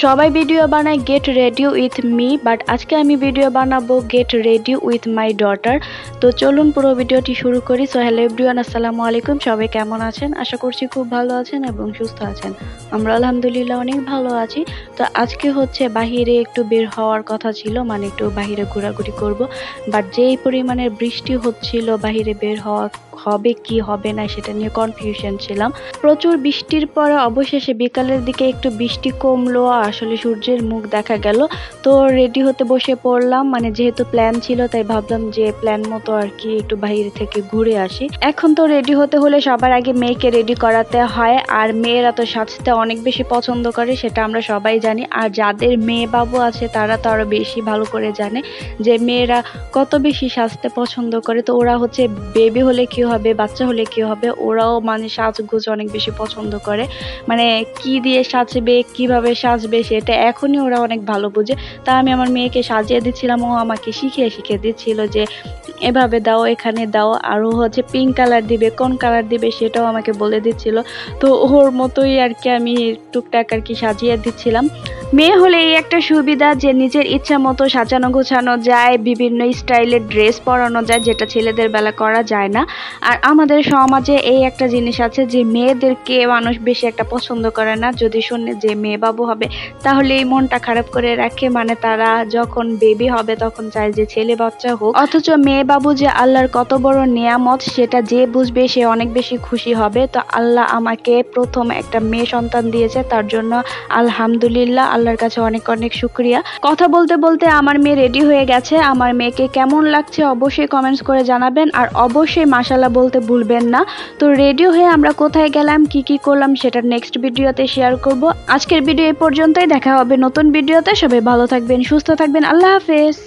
সবাই ভিডিও বানায় get ready with me, but আজকে আমি ভিডিও বানাবো get ready with my daughter. তো চলুন পুরো ভিডিওটি শুরু করি। সো হ্যালো এভরিওয়ান, আসসালামু আলাইকুম। সবাই কেমন আছেন? আশা করছি খুব ভালো আছেন এবং সুস্থ আছেন। আমরা আলহামদুলিল্লাহ অনেক ভালো আছি। তো আজকে হচ্ছে বাহিরে একটু বের হওয়ার কথা ছিল, মানে একটু বাহিরে ঘোরাঘুরি করব, বাট যেই পরিমাণের বৃষ্টি হচ্ছিল বাহিরে বের হওয়া হবে কি হবে না সেটা নিয়ে কনফিউশন ছিলাম। প্রচুর বৃষ্টির পরে অবশেষে বিকালের দিকে একটু বৃষ্টি কমলো, আসলে সূর্যের মুখ দেখা গেল। তো রেডি হতে বসে পড়লাম, মানে যেহেতু প্ল্যান ছিল তাই ভাবলাম যে প্ল্যান মতো আর কি একটু বাইরে থেকে ঘুরে আসি। এখন তো রেডি হতে হলে সবার আগে মেয়েকে রেডি করাতে হয়, আর মেয়েরা তো সাজতে অনেক বেশি পছন্দ করে, সেটা আমরা সবাই জানি। আর যাদের মেয়ে বাবু আছে তারা তো আরো বেশি ভালো করে জানে যে মেয়েরা কত বেশি সাজতে পছন্দ করে। তো ওরা হচ্ছে বেবি হলে কি হবে, বাচ্চা হলে কি হবে, ওরাও মানে সাজগোজ অনেক বেশি পছন্দ করে। মানে কি দিয়ে সাজবে, কিভাবে সাজবে সেটা এখনই ওরা অনেক ভালো বুঝে। তা আমি আমার মেয়েকে সাজিয়ে দিচ্ছিলাম, ও আমাকে শিখিয়ে দিচ্ছিল যে এভাবে দাও, এখানে দাও, আরও হচ্ছে পিঙ্ক কালার দিবে, কোন কালার দিবে সেটাও আমাকে বলে দিচ্ছিল। তো ওর মতোই আর কি আমি টুকটাক আর কি সাজিয়ে দিচ্ছিলাম। মেয়ে হলে এই একটা সুবিধা যে নিজের ইচ্ছা মতো সাজানো গোছানো যায়, বিভিন্ন স্টাইলের ড্রেস পরানো যায়, যেটা ছেলেদের বেলা করা যায় না। আর আমাদের সমাজে এই একটা জিনিস আছে যে মেয়েদেরকে মানুষ বেশি একটা পছন্দ করে না, যদি শুনে যে মেয়ে বাবু হবে তাহলে এই মনটা খারাপ করে রাখে, মানে তারা যখন বেবি হবে তখন চায় যে ছেলে বাচ্চা হোক। অথচ মেয়ে বাবু যে আল্লাহর কত বড় নিয়ামত সেটা যে বুঝবে সে অনেক বেশি খুশি হবে। তো আল্লাহ আমাকে প্রথম একটা মেয়ে সন্তান দিয়েছে, তার জন্য আলহামদুলিল্লাহ, আল্লাহর কাছে অনেক অনেক শুকরিয়া। কথা বলতে বলতে আমার মেয়ে রেডি হয়ে গেছে। আমার মেয়েকে কেমন লাগছে অবশ্যই কমেন্টস করে জানাবেন, আর অবশ্যই মাশাআল্লাহ বলতে ভুলবেন না। তো রেডি হয়ে আমরা কোথায় গেলাম, কি করলাম সেটা নেক্সট ভিডিওতে শেয়ার করব। আজকের ভিডিও এই পর্যন্তই, দেখা হবে নতুন ভিডিওতে। সবাই ভালো থাকবেন, সুস্থ থাকবেন, আল্লাহ হাফেজ।